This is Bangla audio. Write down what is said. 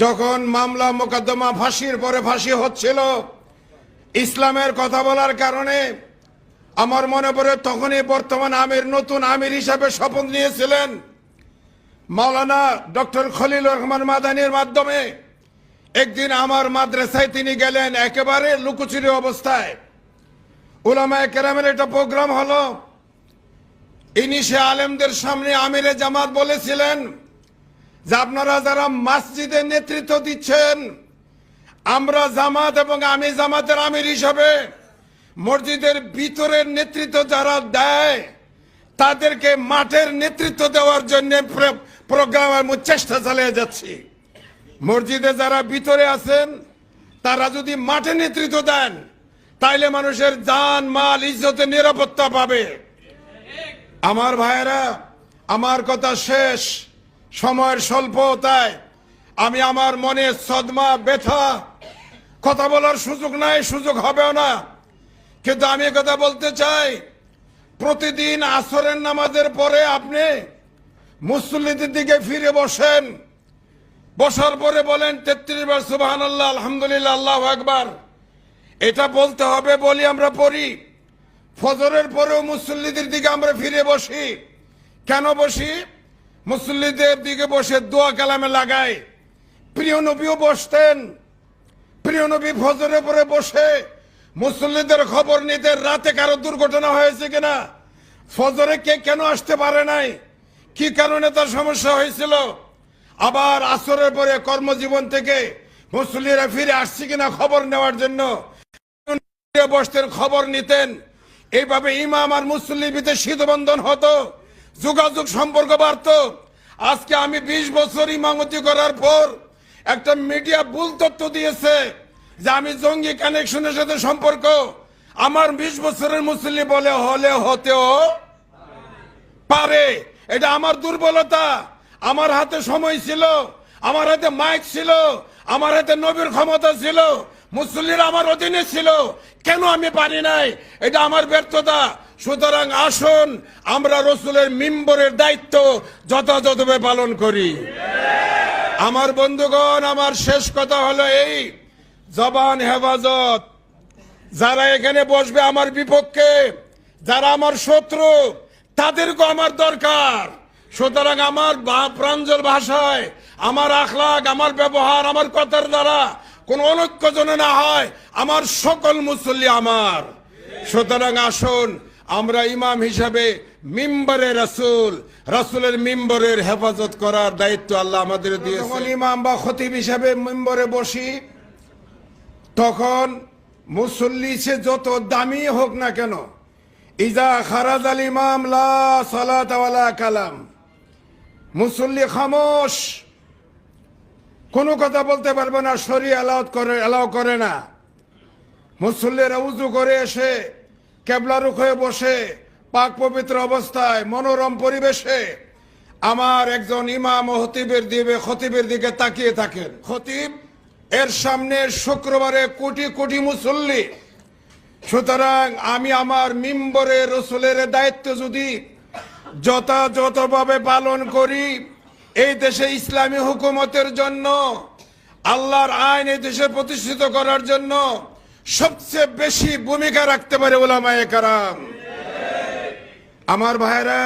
যখন মামলা মোকদ্দমা ফাঁসির পরে ফাঁসি হচ্ছিল, ইসলামের কথা বলার কারণে আমার মনে পড়ে তখনই বর্তমান আমির নতুন আমির হিসাবে শপথ নিয়েছিলেন মাওলানা ডক্টর খলিলুর রহমান মাদানির মাধ্যমে। একদিন আমার মাদ্রাসায় তিনি গেলেন একেবারে লুকোচুরি অবস্থায়। উলামায়ে কেরামের একটা প্রোগ্রাম হলো, ইনি সে আলেমদের সামনে আমিরে জামাত বলেছিলেন যে আপনারা যারা মসজিদে নেতৃত্ব দিচ্ছেন, আমরা জামাত এবং আমি জামাতের আমির হিসাবে মসজিদের ভিতরের নেতৃত্ব যারা দেয় তাদেরকে মাঠের নেতৃত্ব দেওয়ার জন্য প্রোগ্রাম চেষ্টা চালিয়ে যাচ্ছি। মসজিদে যারা ভিতরে আছেন তারা যদি মাঠে নেতৃত্ব দেন তাইলে মানুষের জান মাল ইজ্জতের নিরাপত্তা পাবে। আমার ভাইয়েরা, আমার কথা শেষ, সময়ের স্বল্পতায় আমি আমার মনে সদমা ব্যথা, কথা বলার সুযোগ নাই, সুযোগ হবেও না, কিন্তু আমি কথা বলতে চাই। প্রতিদিন আসরের নামাজের পরে আপনি মুসল্লিদের দিকে ফিরে বসেন, বসার পরে বলেন 33 বার সুবহানাল্লাহ, আলহামদুলিল্লাহ, আল্লাহু আকবার। এটা বলতে হবে বলি আমরা পড়ি। ফজরের পরেও মুসল্লিদের দিকে আমরা ফিরে বসি। কেন বসি? মুসল্লিদের দিকে বসে দোয়া কালামে লাগাই। প্রিয় নবীও বসতেন, প্রিয় নবী ফজরের পরে বসে মুসল্লিদের খবর নিতেন, রাতে কারো দুর্ঘটনা হয়েছে কিনা, ফজরে কে কেন আসতে পারে নাই, কি কারণে তার সমস্যা হয়েছিল। আবার আসরের পরে কর্মজীবন থেকে মুসল্লিরা ফিরে আসছে কিনা খবর নেওয়ার জন্য বসতেন, খবর নিতেন। এইভাবে ইমাম আর মুসল্লির ভিতরে শীতবন্ধন হতো, যোগাযোগ সম্পর্ক বাড়ত। আজকে আমি 20 বছর ইমামতি করার পর একটা মিডিয়া ভুল তথ্য দিয়েছে যে আমি জঙ্গি কানেকশনের সাথে সম্পর্ক। আমার 20 বছরের মুসল্লি বলে হলে হতেও পারে। এটা আমার দুর্বলতা। আমার হাতে সময় ছিল, আমার হাতে মাইক ছিল, আমার হাতে নবীর ক্ষমতা ছিল, মুসল্লিরা আমার অধীনে ছিল, কেন আমি পারি নাই? এটা আমার ব্যর্থতা। সুতরাং আসুন আমরা রসুলের মিম্বরের দায়িত্ব যথাযথভাবে পালন করি। আমার বন্ধুগণ, আমার শেষ কথা হলো এই, জবান হেফাজত। যারা এখানে বসবে আমার বিপক্ষে, যারা আমার শত্রু, তাদেরকে আমার দরকার। সুতরাং আমার প্রাঞ্জল ভাষায়, আমার আখলাক, আমার ব্যবহার, আমার কথার দ্বারা কোন অনৈক্য যেন না হয়। আমার সকল মুসল্লি আমার। সুতরাং আসুন আমরা ইমাম হিসাবে মিম্বরে রাসূল, রাসূলের মিম্বরের হেফাজত করার দায়িত্ব আল্লাহ আমাদের দিয়েছেন। যখন ইমাম বা খতিব হিসাবে মিম্বরে বসি, তখন মুসল্লি সে যত দামি হোক না কেন, ইজা খারাজ আল ইমাম লা সালাত ওয়ালা কালাম, মুসল্লি খামোশ, কোনো কথা বলতে পারবে না, শরীয়ত এলাও করে না। মুসল্লিরা উযু করে এসে কেবলারুখ হয়ে বসে পাক পবিত্র অবস্থায় মনোরম পরিবেশে আমার একজন ইমাম ও খতিবের দিকে তাকিয়ে থাকেন। খতিব এর সামনে শুক্রবারে কোটি কোটি মুসল্লি। সুতরাং আমি আমার মিম্বরে রসুলের দায়িত্ব যদি যথাযথভাবে পালন করি, এই দেশে ইসলামী হুকুমতের জন্য, আল্লাহর আইন এই দেশে প্রতিষ্ঠিত করার জন্য সবচেয়ে বেশি ভূমিকা রাখতে পারে উলামায়ে কেরাম। আমার ভাইরা,